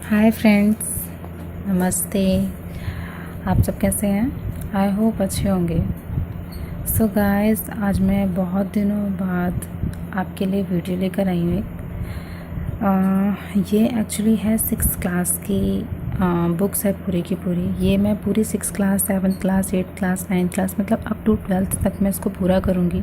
Hi friends, नमस्ते। आप सब कैसे हैं? आई होप अच्छे होंगे। सो गाइस, आज मैं बहुत दिनों बाद आपके लिए वीडियो लेकर आई हूँ। ये एक्चुअली है 6th क्लास की बुक्स है पूरी की पूरी। ये मैं पूरी 6th class, 7th class, 8th class, 9th class मतलब अप टू 12th तक मैं इसको पूरा करूँगी।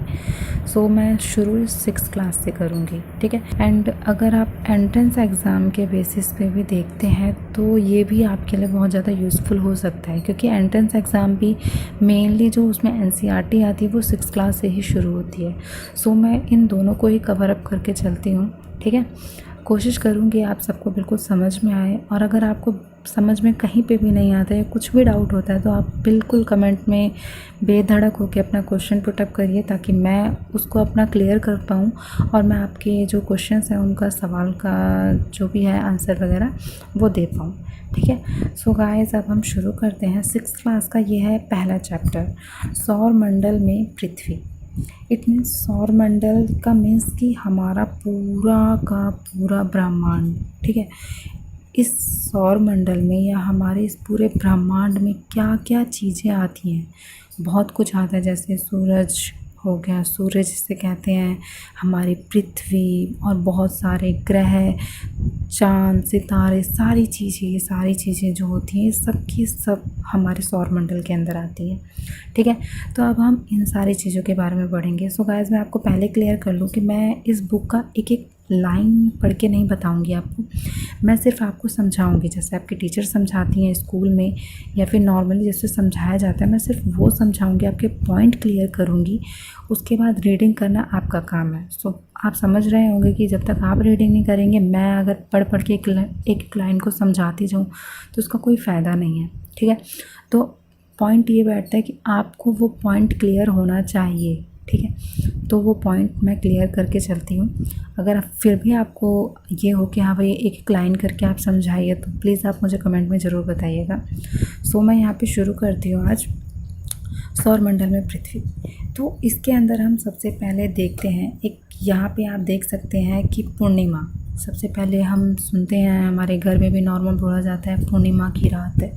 सो मैं शुरू 6th क्लास से करूँगी, ठीक है। एंड अगर आप एंट्रेंस एग्ज़ाम के बेसिस पे भी देखते हैं तो ये भी आपके लिए बहुत ज़्यादा यूज़फुल हो सकता है, क्योंकि एंट्रेंस एग्ज़ाम भी मेनली जो उसमें एनसीईआरटी आती है वो 6th क्लास से ही शुरू होती है। सो मैं इन दोनों को ही कवर अप करके चलती हूँ, ठीक है। कोशिश करूँगी आप सबको बिल्कुल समझ में आए, और अगर आपको समझ में कहीं पे भी नहीं आता है, कुछ भी डाउट होता है, तो आप बिल्कुल कमेंट में बेधड़क होकर अपना क्वेश्चन पुटअप करिए, ताकि मैं उसको अपना क्लियर कर पाऊँ और मैं आपके जो क्वेश्चंस हैं उनका सवाल का जो भी है आंसर वगैरह वो दे पाऊँ, ठीक है। सो गाइस, अब हम शुरू करते हैं। 6th क्लास का ये है पहला चैप्टर, सौर मंडल में पृथ्वी। इट मीन्स सौर मंडल का मीन्स कि हमारा पूरा का पूरा ब्रह्मांड, ठीक है। इस सौर मंडल में या हमारे इस पूरे ब्रह्मांड में क्या क्या चीज़ें आती हैं, बहुत कुछ आता है। जैसे सूरज हो गया, सूरज जिसे कहते हैं, हमारी पृथ्वी और बहुत सारे ग्रह, चाँद, सितारे, सारी चीज़ें, ये सारी चीज़ें जो होती हैं सब की सब हमारे सौर मंडल के अंदर आती हैं, ठीक है। तो अब हम इन सारी चीज़ों के बारे में पढ़ेंगे। सो गाइस, मैं आपको पहले क्लियर कर लूँ कि मैं इस बुक का एक एक लाइन पढ़ के नहीं बताऊंगी आपको, मैं सिर्फ आपको समझाऊंगी जैसे आपकी टीचर समझाती हैं स्कूल में, या फिर नॉर्मली जैसे समझाया जाता है, मैं सिर्फ वो समझाऊंगी, आपके पॉइंट क्लियर करूंगी। उसके बाद रीडिंग करना आपका काम है। सो आप समझ रहे होंगे कि जब तक आप रीडिंग नहीं करेंगे, मैं अगर पढ़ पढ़ के एक लाइन को समझाती जाऊँ तो उसका कोई फ़ायदा नहीं है, ठीक है। तो पॉइंट ये बैठता है कि आपको वो पॉइंट क्लियर होना चाहिए, ठीक है। तो वो पॉइंट मैं क्लियर करके चलती हूँ। अगर फिर भी आपको ये हो कि हाँ भाई एक एक लाइन करके आप समझाइए, तो प्लीज़ आप मुझे कमेंट में ज़रूर बताइएगा। सो मैं यहाँ पे शुरू करती हूँ आज सौर मंडल में पृथ्वी। तो इसके अंदर हम सबसे पहले देखते हैं, एक यहाँ पे आप देख सकते हैं कि पूर्णिमा। सबसे पहले हम सुनते हैं, हमारे घर में भी नॉर्मल बोला जाता है पूर्णिमा की रात है,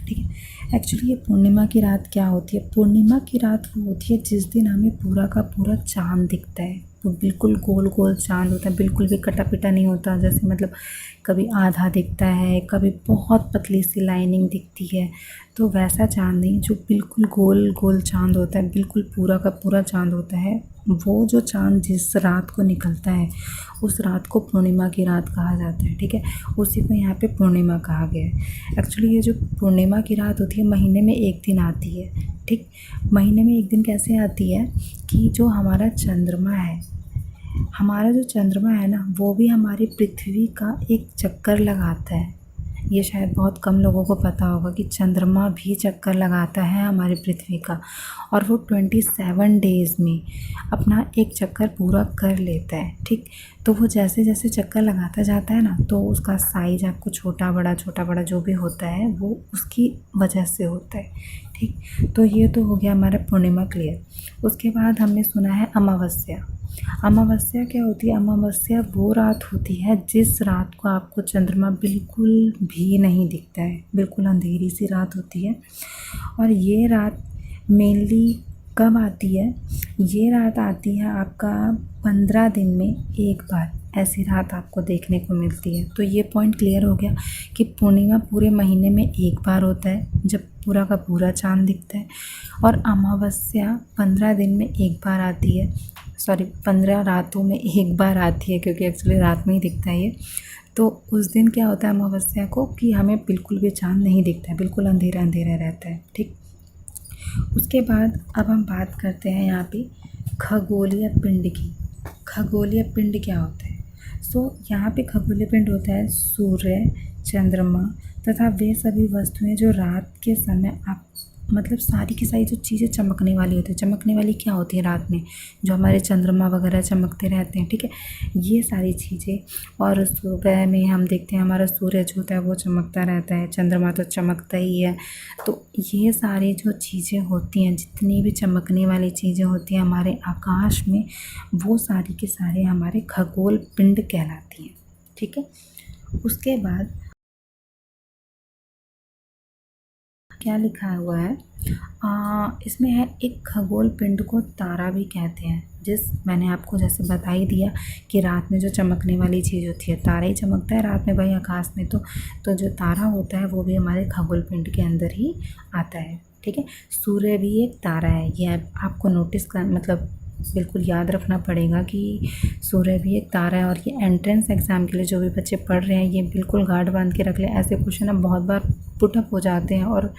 ठीक है। एक्चुअली ये पूर्णिमा की रात क्या होती है? पूर्णिमा की रात वो होती है जिस दिन हमें पूरा का पूरा चाँद दिखता है। वो बिल्कुल गोल गोल चाँद होता है, बिल्कुल भी कटा पिटा नहीं होता। जैसे मतलब कभी आधा दिखता है, कभी बहुत पतली सी लाइनिंग दिखती है, तो वैसा चाँद नहीं, जो बिल्कुल गोल गोल चाँद होता है, बिल्कुल पूरा का पूरा चाँद होता है। वो जो चाँद जिस रात को निकलता है उस रात को पूर्णिमा की रात कहा जाता है, ठीक है। उसी को यहाँ पे पूर्णिमा कहा गया है। एक्चुअली ये जो पूर्णिमा की रात होती है महीने में एक दिन आती है, ठीक। महीने में एक दिन कैसे आती है कि जो हमारा चंद्रमा है, हमारा जो चंद्रमा है ना, वो भी हमारी पृथ्वी का एक चक्कर लगाता है। ये शायद बहुत कम लोगों को पता होगा कि चंद्रमा भी चक्कर लगाता है हमारी पृथ्वी का, और वो 27 डेज़ में अपना एक चक्कर पूरा कर लेता है, ठीक। तो वो जैसे जैसे चक्कर लगाता जाता है ना, तो उसका साइज आपको छोटा बड़ा जो भी होता है वो उसकी वजह से होता है, ठीक। तो ये तो हो गया हमारा पूर्णिमा क्लियर। उसके बाद हमने सुना है अमावस्या। अमावस्या क्या होती है? अमावस्या वो रात होती है जिस रात को आपको चंद्रमा बिल्कुल भी नहीं दिखता है, बिल्कुल अंधेरी सी रात होती है। और ये रात मेनली कब आती है? ये रात आती है आपका 15 दिन में एक बार, ऐसी रात आपको देखने को मिलती है। तो ये पॉइंट क्लियर हो गया कि पूर्णिमा पूरे महीने में एक बार होता है जब पूरा का पूरा चाँद दिखता है, और अमावस्या 15 दिन में एक बार आती है। सॉरी, 15 रातों में एक बार आती है, क्योंकि एक्चुअली रात में ही दिखता है ये। तो उस दिन क्या होता है अमावस्या को कि हमें बिल्कुल भी चाँद नहीं दिखता है, बिल्कुल अंधेरा अंधेरा रहता है, ठीक। उसके बाद अब हम बात करते हैं यहाँ पे खगोलीय पिंड की। खगोलीय पिंड क्या होता है? यहाँ पे खगोलीय पिंड होता है सूर्य, चंद्रमा तथा वे सभी वस्तुएं जो रात के समय आप मतलब सारी की सारी जो चीज़ें चमकने वाली होती है। चमकने वाली क्या होती है? रात में जो हमारे चंद्रमा वगैरह चमकते रहते हैं, ठीक है, ये सारी चीज़ें। और सुबह में हम देखते हैं हमारा सूरज होता है वो चमकता रहता है, चंद्रमा तो चमकता ही है। तो ये सारी जो चीज़ें होती हैं, जितनी भी चमकने वाली चीज़ें होती हैं हमारे आकाश में, वो सारी के सारे हमारे खगोल पिंड कहलाती हैं, ठीक है। उसके बाद क्या लिखा हुआ है, इसमें है एक खगोल पिंड को तारा भी कहते हैं। जिस मैंने आपको जैसे बता ही दिया कि रात में जो चमकने वाली चीज़ होती है, तारा ही चमकता है रात में भाई आकाश में। तो जो तारा होता है वो भी हमारे खगोल पिंड के अंदर ही आता है। ठीक है, सूर्य भी एक तारा है, यह आपको नोटिस कर मतलब बिल्कुल याद रखना पड़ेगा कि सूर्य भी एक तारा है। और ये एंट्रेंस एग्ज़ाम के लिए जो भी बच्चे पढ़ रहे हैं ये बिल्कुल गार्ड बांध के रख लें। ऐसे क्वेश्चन ना बहुत बार पुटअप हो जाते हैं और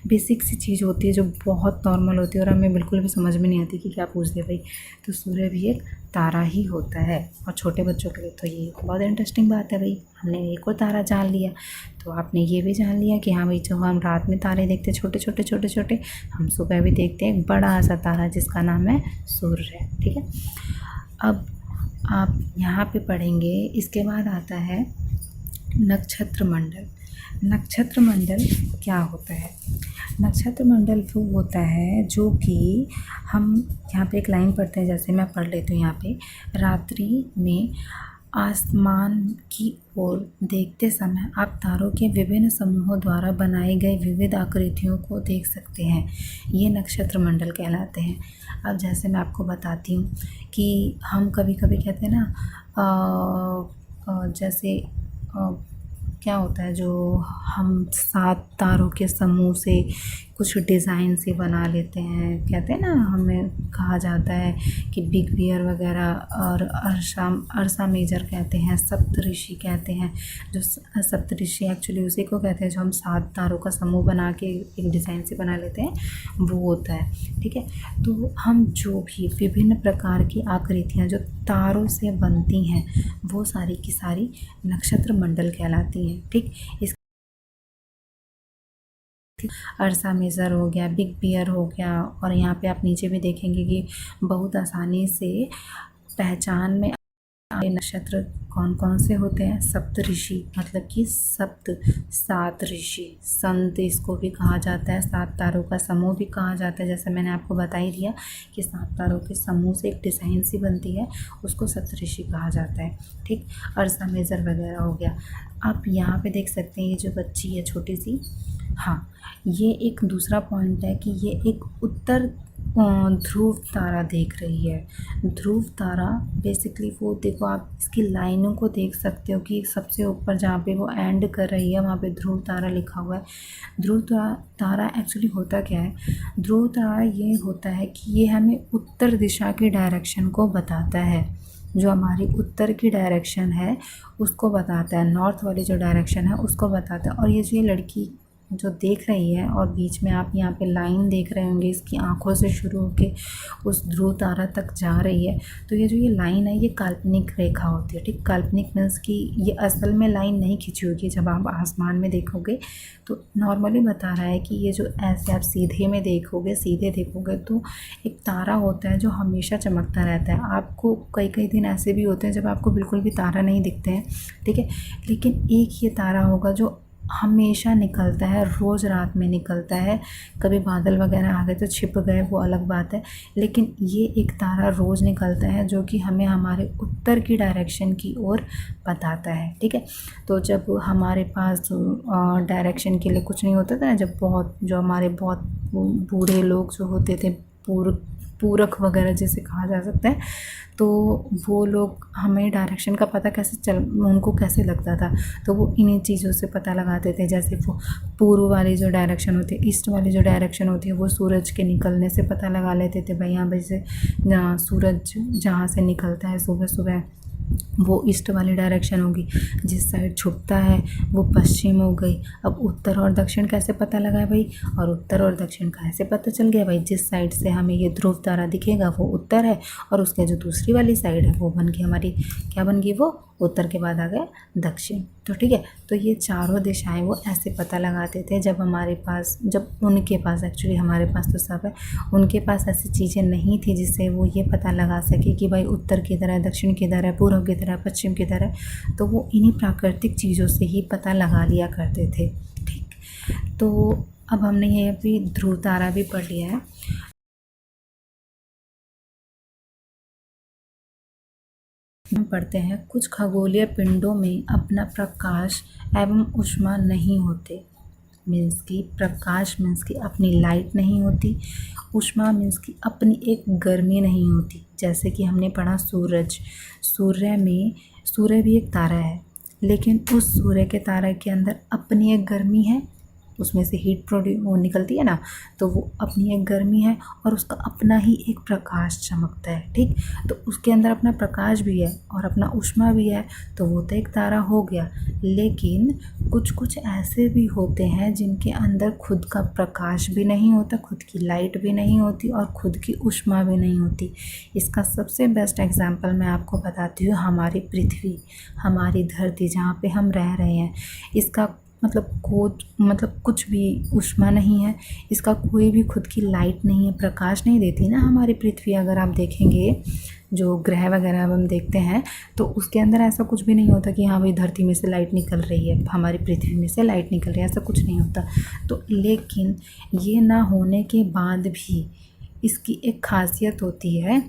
बेसिक सी चीज़ होती है जो बहुत नॉर्मल होती है और हमें बिल्कुल भी समझ में नहीं आती कि क्या पूछ दिया भाई। तो सूर्य भी एक तारा ही होता है और छोटे बच्चों के लिए तो ये बहुत इंटरेस्टिंग बात है भाई। हमने एक और तारा जान लिया, तो आपने ये भी जान लिया कि हाँ भाई जब हम रात में तारे देखते हैं छोटे छोटे छोटे छोटे, हम सुबह भी देखते हैं एक बड़ा सा तारा जिसका नाम है सूर्य। ठीक है, अब आप यहाँ पे पढ़ेंगे, इसके बाद आता है नक्षत्र मंडल। नक्षत्र मंडल क्या होता है? नक्षत्र मंडल वो होता है जो कि हम यहाँ पे एक लाइन पढ़ते हैं, जैसे मैं पढ़ लेती हूँ यहाँ पे। रात्रि में आसमान की ओर देखते समय आप तारों के विभिन्न समूहों द्वारा बनाई गई विविध आकृतियों को देख सकते हैं। ये नक्षत्र मंडल कहलाते हैं। अब जैसे मैं आपको बताती हूँ कि हम कभी कभी कहते हैं ना, जैसे क्या होता है जो हम 7 तारों के समूह से कुछ डिज़ाइन से बना लेते हैं, कहते हैं ना, हमें कहा जाता है कि बिग बियर वगैरह और अर्सा मेजर कहते हैं, सप्तऋषि कहते हैं। जो सप्तऋषि एक्चुअली उसी को कहते हैं जो हम 7 तारों का समूह बना के एक डिज़ाइन से बना लेते हैं, वो होता है। ठीक है, तो हम जो भी विभिन्न प्रकार की आकृतियाँ जो तारों से बनती हैं वो सारी की सारी नक्षत्र मंडल कहलाती हैं। ठीक, इस अर्सा मेजर हो गया, बिग बियर हो गया, और यहाँ पे आप नीचे भी देखेंगे कि बहुत आसानी से पहचान में नक्षत्र कौन कौन से होते हैं। सप्तऋषि मतलब कि 7 ऋषि, संत इसको भी कहा जाता है, 7 तारों का समूह भी कहा जाता है। जैसे मैंने आपको बता ही दिया कि 7 तारों के समूह से एक डिज़ाइन सी बनती है, उसको सप्तऋषि कहा जाता है। ठीक, अर्सा मेजर वगैरह हो गया। आप यहाँ पे देख सकते हैं ये जो बच्ची है छोटी सी, हाँ, ये एक दूसरा पॉइंट है कि ये एक उत्तर ध्रुव तारा देख रही है। ध्रुव तारा बेसिकली वो देखो, आप इसकी लाइनों को देख सकते हो कि सबसे ऊपर जहाँ पे वो एंड कर रही है वहाँ पे ध्रुव तारा लिखा हुआ है। ध्रुव तारा एक्चुअली होता क्या है? ध्रुव तारा ये होता है कि ये हमें उत्तर दिशा की डायरेक्शन को बताता है। जो हमारी उत्तर की डायरेक्शन है उसको बताता है, नॉर्थ वाली जो डायरेक्शन है उसको बताता है। और ये जो ये लड़की जो देख रही है और बीच में आप यहाँ पे लाइन देख रहे होंगे, इसकी आँखों से शुरू होके उस ध्रुव तारा तक जा रही है। तो ये जो ये लाइन है ये काल्पनिक रेखा होती है। ठीक, काल्पनिक मीन्स कि ये असल में लाइन नहीं खींची होगी। जब आप आसमान में देखोगे तो नॉर्मली बता रहा है कि ये जो ऐसे आप सीधे देखोगे तो एक तारा होता है जो हमेशा चमकता रहता है। आपको कई कई दिन ऐसे भी होते हैं जब आपको बिल्कुल भी तारा नहीं दिखते हैं। ठीक है, लेकिन एक ये तारा होगा जो हमेशा निकलता है, रोज़ रात में निकलता है। कभी बादल वगैरह आ गए तो छिप गए, वो अलग बात है, लेकिन ये एक तारा रोज़ निकलता है जो कि हमें हमारे उत्तर की डायरेक्शन की ओर बताता है। ठीक है, तो जब हमारे पास डायरेक्शन के लिए कुछ नहीं होता था, जब बहुत जो हमारे बहुत बूढ़े लोग जो होते थे, पूरक वगैरह जिसे कहा जा सकता है, तो वो लोग हमें डायरेक्शन का पता उनको कैसे लगता था, तो वो इन्हीं चीज़ों से पता लगाते थे। जैसे वो पूर्व वाली जो डायरेक्शन होती है, ईस्ट वाली जो डायरेक्शन होती है, वो सूरज के निकलने से पता लगा लेते थे। भाई यहाँ पे से सूरज जहाँ से निकलता है सुबह सुबह वो ईस्ट वाली डायरेक्शन होगी, जिस साइड छुपता है वो पश्चिम हो गई। अब उत्तर और दक्षिण कैसे पता लगा भाई, और उत्तर और दक्षिण कैसे पता चल गया भाई? जिस साइड से हमें ये ध्रुव तारा दिखेगा वो उत्तर है, और उसके जो दूसरी वाली साइड है वो बन गई हमारी, क्या बन गई? वो उत्तर के बाद आ गया दक्षिण। तो ठीक है, तो ये चारों दिशाएं वो ऐसे पता लगाते थे जब उनके पास एक्चुअली, हमारे पास तो सब है, उनके पास ऐसी चीज़ें नहीं थी जिससे वो ये पता लगा सके कि भाई उत्तर किधर है, दक्षिण किधर है, पूर्व किधर है, पश्चिम किधर है। तो वो इन्हीं प्राकृतिक चीज़ों से ही पता लगा लिया करते थे। ठीक, तो अब हमने ये अभी ध्रुव तारा भी पढ़ लिया है। हम पढ़ते हैं, कुछ खगोलीय पिंडों में अपना प्रकाश एवं ऊष्मा नहीं होते। मीन्स की प्रकाश मीन्स की अपनी लाइट नहीं होती, ऊष्मा मीन्स की अपनी एक गर्मी नहीं होती। जैसे कि हमने पढ़ा सूरज, सूर्य भी एक तारा है, लेकिन उस सूर्य के तारा के अंदर अपनी एक गर्मी है, उसमें से हीट वो निकलती है ना, तो वो अपनी एक गर्मी है और उसका अपना ही एक प्रकाश चमकता है। ठीक, तो उसके अंदर अपना प्रकाश भी है और अपना ऊष्मा भी है, तो वो तो एक तारा हो गया। लेकिन कुछ कुछ ऐसे भी होते हैं जिनके अंदर खुद का प्रकाश भी नहीं होता, खुद की लाइट भी नहीं होती और खुद की ऊष्मा भी नहीं होती। इसका सबसे बेस्ट एग्जाम्पल मैं आपको बताती हूँ, हमारी पृथ्वी, हमारी धरती जहाँ पे हम रह रहे हैं। इसका मतलब कुछ भी ऊष्मा नहीं है, इसका कोई भी खुद की लाइट नहीं है, प्रकाश नहीं देती ना हमारी पृथ्वी। अगर आप देखेंगे जो ग्रह वगैरह अब हम देखते हैं तो उसके अंदर ऐसा कुछ भी नहीं होता कि हाँ भाई धरती में से लाइट निकल रही है, हमारी पृथ्वी में से लाइट निकल रही है, ऐसा कुछ नहीं होता। तो लेकिन ये ना होने के बाद भी इसकी एक खासियत होती है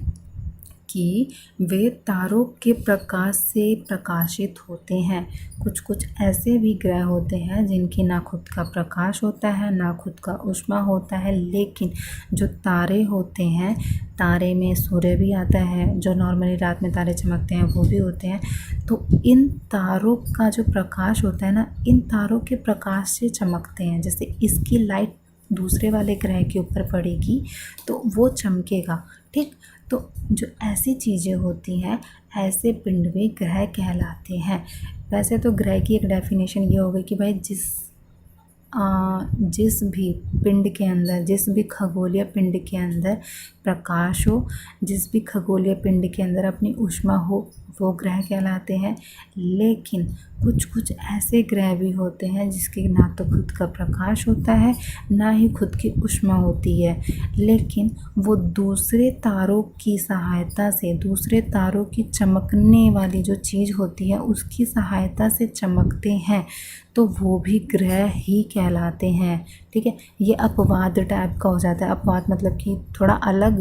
कि वे तारों के प्रकाश से प्रकाशित होते हैं। कुछ कुछ ऐसे भी ग्रह होते हैं जिनकी ना खुद का प्रकाश होता है, ना खुद का ऊष्मा होता है, लेकिन जो तारे होते हैं, तारे में सूर्य भी आता है, जो नॉर्मली रात में तारे चमकते हैं वो भी होते हैं। तो इन तारों का जो प्रकाश होता है ना, इन तारों के प्रकाश से चमकते हैं। जैसे इसकी लाइट दूसरे वाले ग्रह के ऊपर पड़ेगी तो वो चमकेगा। ठीक, तो जो ऐसी चीज़ें होती हैं, ऐसे पिंड भी ग्रह कहलाते हैं। वैसे तो ग्रह की एक डेफिनेशन ये हो गई कि भाई जिस भी पिंड के अंदर, जिस भी खगोलीय पिंड के अंदर प्रकाश हो, जिस भी खगोलीय पिंड के अंदर अपनी ऊष्मा हो, वो ग्रह कहलाते हैं। लेकिन कुछ कुछ ऐसे ग्रह भी होते हैं जिसके ना तो खुद का प्रकाश होता है, ना ही खुद की ऊष्मा होती है, लेकिन वो दूसरे तारों की सहायता से, दूसरे तारों की चमकने वाली जो चीज़ होती है उसकी सहायता से चमकते हैं, तो वो भी ग्रह ही कहलाते हैं। ठीक है, ये अपवाद टाइप का हो जाता है। अपवाद मतलब कि थोड़ा अलग,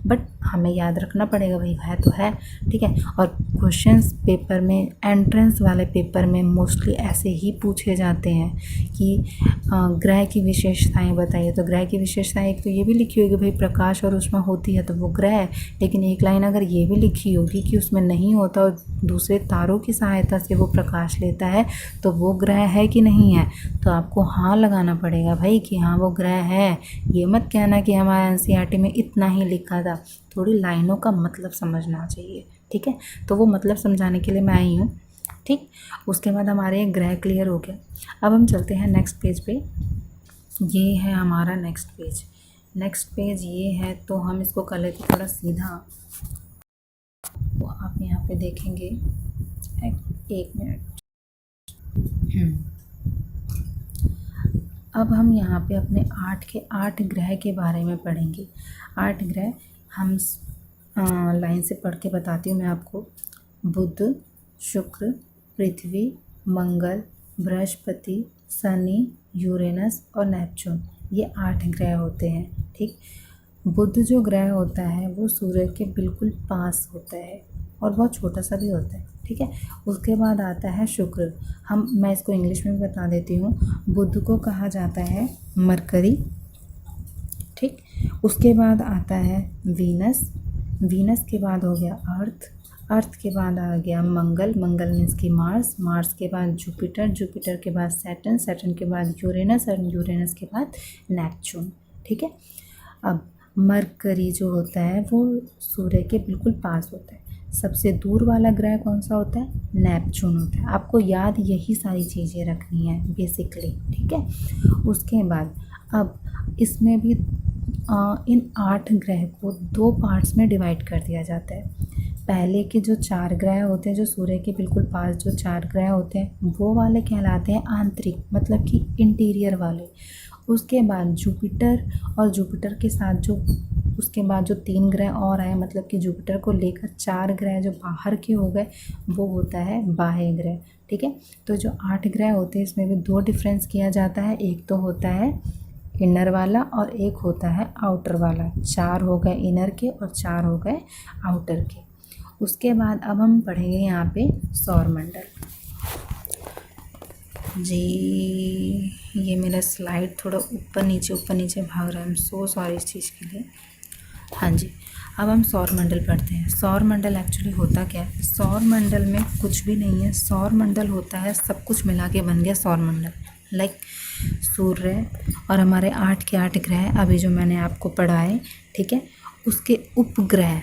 बट हमें याद रखना पड़ेगा भाई है तो है। ठीक है, और क्वेश्चंस पेपर में, एंट्रेंस वाले पेपर में मोस्टली ऐसे ही पूछे जाते हैं कि ग्रह की विशेषताएं बताइए। तो ग्रह की विशेषताएं एक तो ये भी लिखी होगी भाई प्रकाश और ऊष्मा होती है तो वो ग्रह है, लेकिन एक लाइन अगर ये भी लिखी होगी कि उसमें नहीं होता और दूसरे तारों की सहायता से वो प्रकाश लेता है, तो वो ग्रह है कि नहीं है। तो आपको हाँ लगाना पड़ेगा भाई कि हाँ वो ग्रह है। ये मत कहना कि हमारे एनसीईआरटी में इतना ही लिखा था, थोड़ी लाइनों का मतलब समझना चाहिए। ठीक है, तो वो मतलब समझाने के लिए मैं आई हूँ। ठीक, उसके बाद हमारे ग्रह क्लियर हो गया। अब हम चलते हैं नेक्स्ट पेज पे। ये है हमारा नेक्स्ट पेज। नेक्स्ट पेज ये है, तो हम इसको कर लेते थोड़ा सीधा। वो आप यहाँ पे देखेंगे, एक मिनट। अब हम यहाँ पे अपने 8 के 8 ग्रह के बारे में पढ़ेंगे। 8 ग्रह हम लाइन से पढ़ के बताती हूँ मैं आपको। बुध, शुक्र, पृथ्वी, मंगल, बृहस्पति, शनि, यूरेनस और नेपच्यून, ये 8 ग्रह होते हैं। ठीक, बुध जो ग्रह होता है वो सूर्य के बिल्कुल पास होता है और बहुत छोटा सा भी होता है। ठीक है, उसके बाद आता है शुक्र। मैं इसको इंग्लिश में भी बता देती हूँ। बुध को कहा जाता है मरकरी। ठीक, उसके बाद आता है वीनस। वीनस के बाद हो गया अर्थ। अर्थ के बाद आ गया मंगल। मंगल मीन्स की मार्स। मार्स के बाद जुपिटर। जुपिटर के बाद सैटर्न। सैटर्न के बाद यूरेनस और यूरेनस के बाद नेपच्यून। ठीक है, अब मरकरी जो होता है वो सूर्य के बिल्कुल पास होता है। सबसे दूर वाला ग्रह कौन सा होता है? नेपच्यून होता है। आपको याद यही सारी चीज़ें रखनी है बेसिकली। ठीक है, उसके बाद अब इसमें भी इन 8 ग्रह को 2 पार्ट्स में डिवाइड कर दिया जाता है। पहले के जो 4 ग्रह होते हैं, जो सूर्य के बिल्कुल पास जो 4 ग्रह होते हैं, वो वाले कहलाते हैं आंतरिक, मतलब कि इंटीरियर वाले। उसके बाद जुपिटर और जुपिटर के साथ जो उसके बाद जो 3 ग्रह और आए, मतलब कि जुपिटर को लेकर 4 ग्रह जो बाहर के हो गए, वो होता है बाह्य ग्रह। ठीक है, तो जो 8 ग्रह होते हैं इसमें भी 2 डिफरेंस किया जाता है। एक तो होता है इनर वाला और एक होता है आउटर वाला। 4 हो गए इनर के और 4 हो गए आउटर के। उसके बाद अब हम पढ़ेंगे यहाँ पे सौरमंडल। जी, ये मेरा स्लाइड थोड़ा ऊपर नीचे भाग रहा है। आई एम सो सॉरी इस चीज़ के लिए। हाँ जी, अब हम सौरमंडल पढ़ते हैं। सौरमंडल एक्चुअली होता क्या है? सौरमंडल में कुछ भी नहीं है। सौरमंडल होता है सब कुछ मिला के बन गया सौरमंडल। लाइक सूर्य और हमारे 8 के 8 ग्रह अभी जो मैंने आपको पढ़ाए, ठीक है, उसके उपग्रह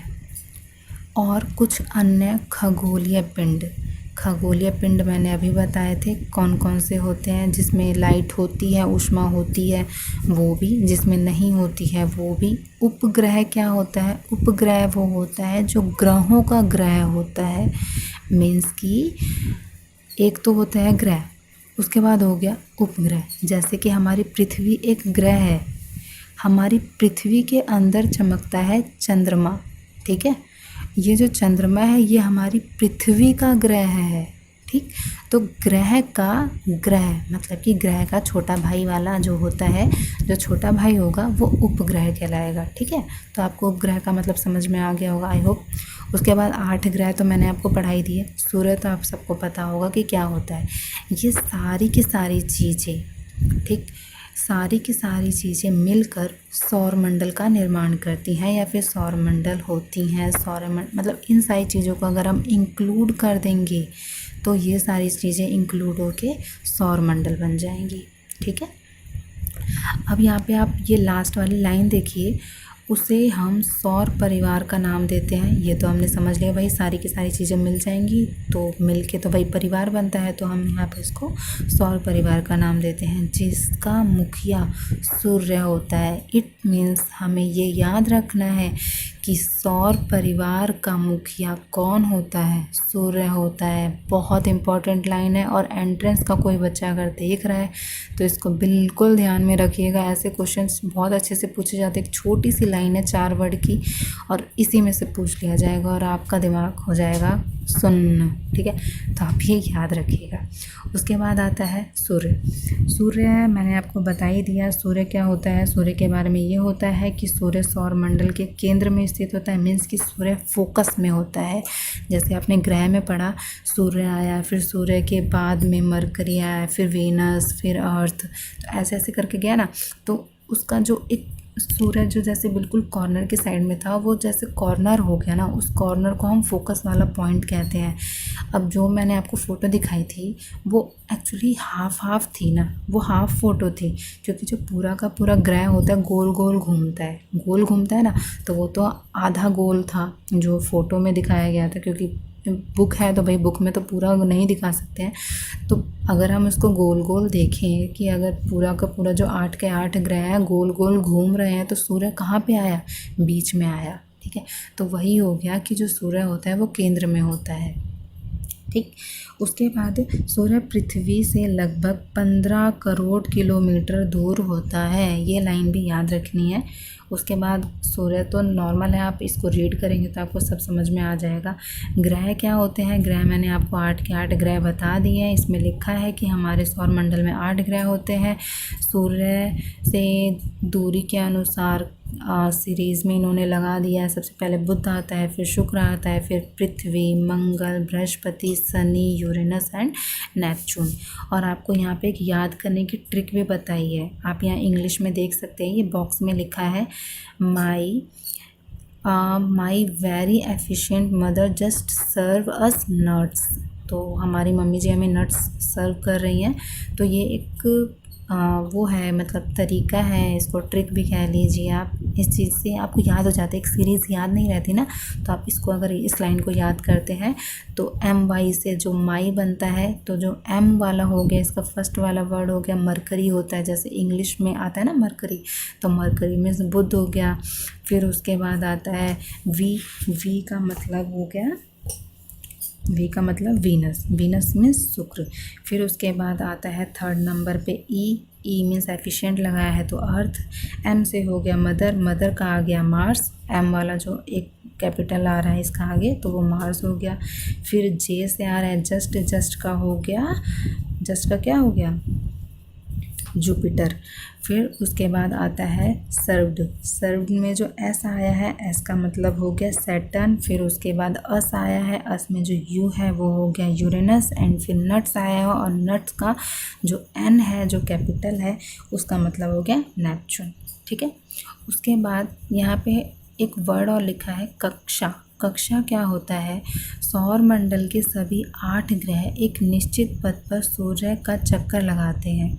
और कुछ अन्य खगोलीय पिंड मैंने अभी बताए थे कौन कौन से होते हैं, जिसमें लाइट होती है, ऊष्मा होती है वो भी, जिसमें नहीं होती है वो भी। उपग्रह क्या होता है? उपग्रह वो होता है जो ग्रहों का ग्रह होता है। मीन्स कि एक तो होता है ग्रह, उसके बाद हो गया उपग्रह। जैसे कि हमारी पृथ्वी एक ग्रह है, हमारी पृथ्वी के अंदर चमकता है चंद्रमा, ठीक है। ये जो चंद्रमा है ये हमारी पृथ्वी का ग्रह है, ठीक। तो ग्रह का ग्रह मतलब कि ग्रह का छोटा भाई वाला जो होता है, जो छोटा भाई होगा वो उपग्रह कहलाएगा, ठीक है। तो आपको उपग्रह का मतलब समझ में आ गया होगा, आई होप। उसके बाद 8 ग्रह तो मैंने आपको पढ़ाई दी है। सूर्य तो आप सबको पता होगा कि क्या होता है। ये सारी की सारी चीज़ें, ठीक, सारी की सारी चीज़ें मिलकर सौरमंडल का निर्माण करती हैं या फिर सौरमंडल होती हैं। मतलब इन सारी चीज़ों को अगर हम इंक्लूड कर देंगे तो ये सारी चीज़ें इंक्लूड होके सौरमंडल बन जाएंगी, ठीक है। अब यहाँ पे आप ये लास्ट वाली लाइन देखिए, उसे हम सौर परिवार का नाम देते हैं। ये तो हमने समझ लिया भाई, सारी की सारी चीज़ें मिल जाएंगी तो मिल के तो भाई परिवार बनता है, तो हम यहाँ पे इसको सौर परिवार का नाम देते हैं, जिसका मुखिया सूर्य होता है। इट मीन्स हमें ये याद रखना है कि सौर परिवार का मुखिया कौन होता है? सूर्य होता है। बहुत इंपॉर्टेंट लाइन है, और एंट्रेंस का कोई बच्चा अगर देख रहा है तो इसको बिल्कुल ध्यान में रखिएगा। ऐसे क्वेश्चंस बहुत अच्छे से पूछे जाते हैं। एक छोटी सी लाइन है 4 वर्ड की, और इसी में से पूछ लिया जाएगा और आपका दिमाग हो जाएगा सुन्न, ठीक है। तो आप ये याद रखिएगा। उसके बाद आता है सूर्य मैंने आपको बता ही दिया सूर्य क्या होता है। सूर्य के बारे में ये होता है कि सूर्य सौरमंडल के केंद्र में स्थित होता है। मीन्स कि सूर्य फोकस में होता है। जैसे आपने ग्रह में पढ़ा, सूर्य आया, फिर सूर्य के बाद में मरकरी आया, फिर वीनस, फिर अर्थ, तो ऐसे ऐसे करके गया ना। तो उसका जो एक सूरज जो जैसे बिल्कुल कॉर्नर के साइड में था, वो जैसे कॉर्नर हो गया ना, उस कॉर्नर को हम फोकस वाला पॉइंट कहते हैं। अब जो मैंने आपको फ़ोटो दिखाई थी वो एक्चुअली हाफ थी ना, वो हाफ फ़ोटो थी, क्योंकि जो पूरा का पूरा ग्रह होता है गोल गोल घूमता है ना, तो वो तो आधा गोल था जो फ़ोटो में दिखाया गया था। क्योंकि बुक है तो भाई बुक में तो पूरा नहीं दिखा सकते हैं। तो अगर हम इसको गोल गोल देखें कि अगर पूरा का पूरा जो 8 के 8 ग्रह हैं गोल गोल घूम रहे हैं, तो सूर्य कहाँ पे आया? बीच में आया, ठीक है। तो वही हो गया कि जो सूर्य होता है वो केंद्र में होता है, ठीक। उसके बाद सूर्य पृथ्वी से लगभग 15 करोड़ किलोमीटर दूर होता है। ये लाइन भी याद रखनी है। उसके बाद सूर्य तो नॉर्मल है, आप इसको रीड करेंगे तो आपको सब समझ में आ जाएगा। ग्रह क्या होते हैं? ग्रह मैंने आपको 8 के 8 ग्रह बता दिए हैं। इसमें लिखा है कि हमारे सौरमंडल में 8 ग्रह होते हैं। सूर्य से दूरी के अनुसार सीरीज़ में इन्होंने लगा दिया है। सबसे पहले बुध आता है, फिर शुक्र आता है, फिर पृथ्वी, मंगल, बृहस्पति, शनि, यूरेनस एंड नेपच्यून। और आपको यहाँ पे एक याद करने की ट्रिक भी बताई है। आप यहाँ इंग्लिश में देख सकते हैं, ये बॉक्स में लिखा है, my very efficient mother just serve us nuts. तो हमारी मम्मी जी हमें नट्स सर्व कर रही हैं। तो ये एक वो है, मतलब तरीका है, इसको ट्रिक भी कह लीजिए आप। इस चीज़ से आपको याद हो जाता है। एक सीरीज़ याद नहीं रहती ना, तो आप इसको अगर इस लाइन को याद करते हैं तो MY से जो माई बनता है, तो जो M वाला हो गया, इसका फर्स्ट वाला वर्ड हो गया मरकरी होता है। जैसे इंग्लिश में आता है ना मरकरी, तो मरकरी में बुध हो गया। फिर उसके बाद आता है वी का मतलब हो गया, वी का मतलब वीनस मीन्स शुक्र। फिर उसके बाद आता है 3rd नंबर पे ई मीन्स एफिशिएंट लगाया है तो अर्थ। M से हो गया मदर का आ गया मार्स, M वाला जो एक कैपिटल आ रहा है इसका आगे, तो वो मार्स हो गया। फिर J से आ रहा है जस्ट का हो गया, जस्ट का क्या हो गया? जुपिटर। फिर उसके बाद आता है सर्व्ड। सर्व्ड में जो एस आया है, एस का मतलब हो गया सैटर्न। फिर उसके बाद अस आया है, अस में जो यू है वो हो गया यूरेनस। एंड फिर नट्स आया है और नट्स का जो एन है जो कैपिटल है उसका मतलब हो गया नेपच्यून। ठीक है। उसके बाद यहाँ पे एक वर्ड और लिखा है कक्षा। कक्षा क्या होता है? सौर मंडल के सभी 8 ग्रह एक निश्चित पथ पर सूर्य का चक्कर लगाते हैं।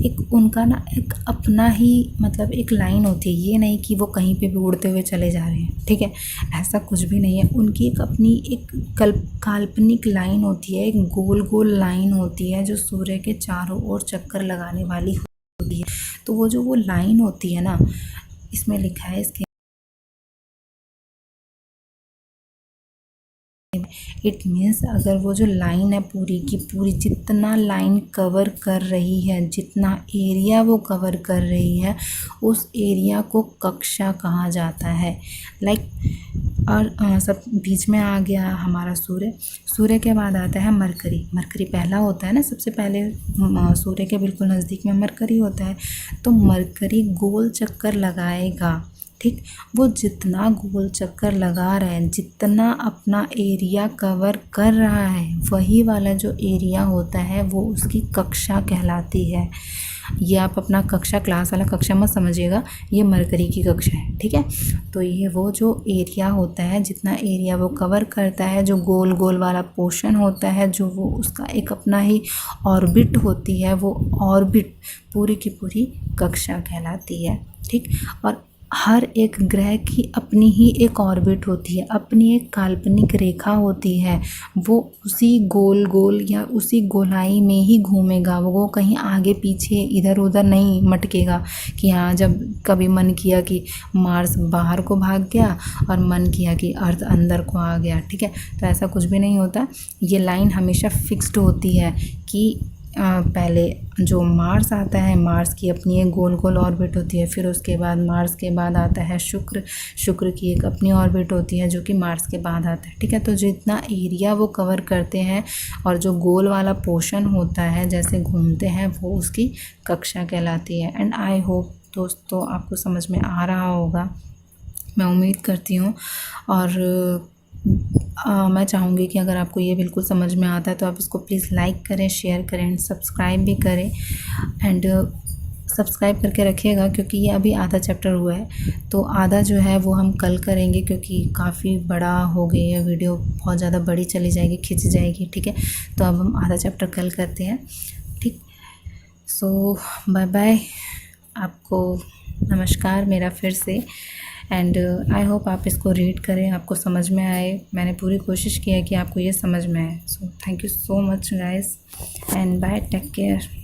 एक उनका ना एक अपना ही मतलब एक लाइन होती है, ये नहीं कि वो कहीं पे भी उड़ते हुए चले जा रहे हैं। ठीक है, ऐसा कुछ भी नहीं है। उनकी एक अपनी एक काल्पनिक लाइन होती है, एक गोल गोल लाइन होती है जो सूर्य के चारों ओर चक्कर लगाने वाली होती है। तो वो लाइन होती है ना, इसमें लिखा है इसके इट मीन्स अगर वो जो लाइन है पूरी की पूरी जितना लाइन कवर कर रही है, जितना एरिया वो कवर कर रही है, उस एरिया को कक्षा कहा जाता है। और सब बीच में आ गया हमारा सूर्य। सूर्य के बाद आता है मरकरी। मरकरी पहला होता है ना, सबसे पहले सूर्य के बिल्कुल नज़दीक में मरकरी होता है। तो मरकरी गोल चक्कर लगाएगा। ठीक, वो जितना गोल चक्कर लगा रहा है, जितना अपना एरिया कवर कर रहा है, वही वाला जो एरिया होता है वो उसकी कक्षा कहलाती है। ये आप अपना कक्षा क्लास वाला कक्षा मत समझिएगा, ये मरकरी की कक्षा है। ठीक है, तो ये वो जो एरिया होता है, जितना एरिया वो कवर करता है, जो गोल गोल वाला पोर्शन होता है, जो वो उसका एक अपना ही ऑर्बिट होती है, वो ऑर्बिट पूरी की पूरी कक्षा कहलाती है। ठीक, और हर एक ग्रह की अपनी ही एक ऑर्बिट होती है, अपनी एक काल्पनिक रेखा होती है। वो उसी गोल गोल या उसी गोलाई में ही घूमेगा, वो कहीं आगे पीछे इधर उधर नहीं मटकेगा कि हाँ जब कभी मन किया कि मार्स बाहर को भाग गया और मन किया कि अर्थ अंदर को आ गया। ठीक है, तो ऐसा कुछ भी नहीं होता। ये लाइन हमेशा फिक्स्ड होती है कि पहले जो मार्स आता है, मार्स की अपनी एक गोल गोल ऑर्बिट होती है। फिर उसके बाद मार्स के बाद आता है शुक्र। शुक्र की एक अपनी ऑर्बिट होती है जो कि मार्स के बाद आता है। ठीक है, तो जितना एरिया वो कवर करते हैं और जो गोल वाला पोर्शन होता है जैसे घूमते हैं, वो उसकी कक्षा कहलाती है। एंड आई होप दोस्तों आपको समझ में आ रहा होगा, मैं उम्मीद करती हूँ। और मैं चाहूँगी कि अगर आपको ये बिल्कुल समझ में आता है तो आप इसको प्लीज़ लाइक करें, शेयर करें एंड सब्सक्राइब भी करें। एंड सब्सक्राइब करके रखिएगा क्योंकि ये अभी आधा चैप्टर हुआ है, तो आधा जो है वो हम कल करेंगे क्योंकि काफ़ी बड़ा हो गई है वीडियो, बहुत ज़्यादा बड़ी चली जाएगी, खिंच जाएगी। ठीक है, तो अब हम आधा चैप्टर कल करते हैं। ठीक, सो बाय बाय, आपको नमस्कार मेरा फिर से। एंड आई होप आप इसको रीड करें, आपको समझ में आए। मैंने पूरी कोशिश की है कि आपको ये समझ में आए। So thank you so much guys and bye, take care.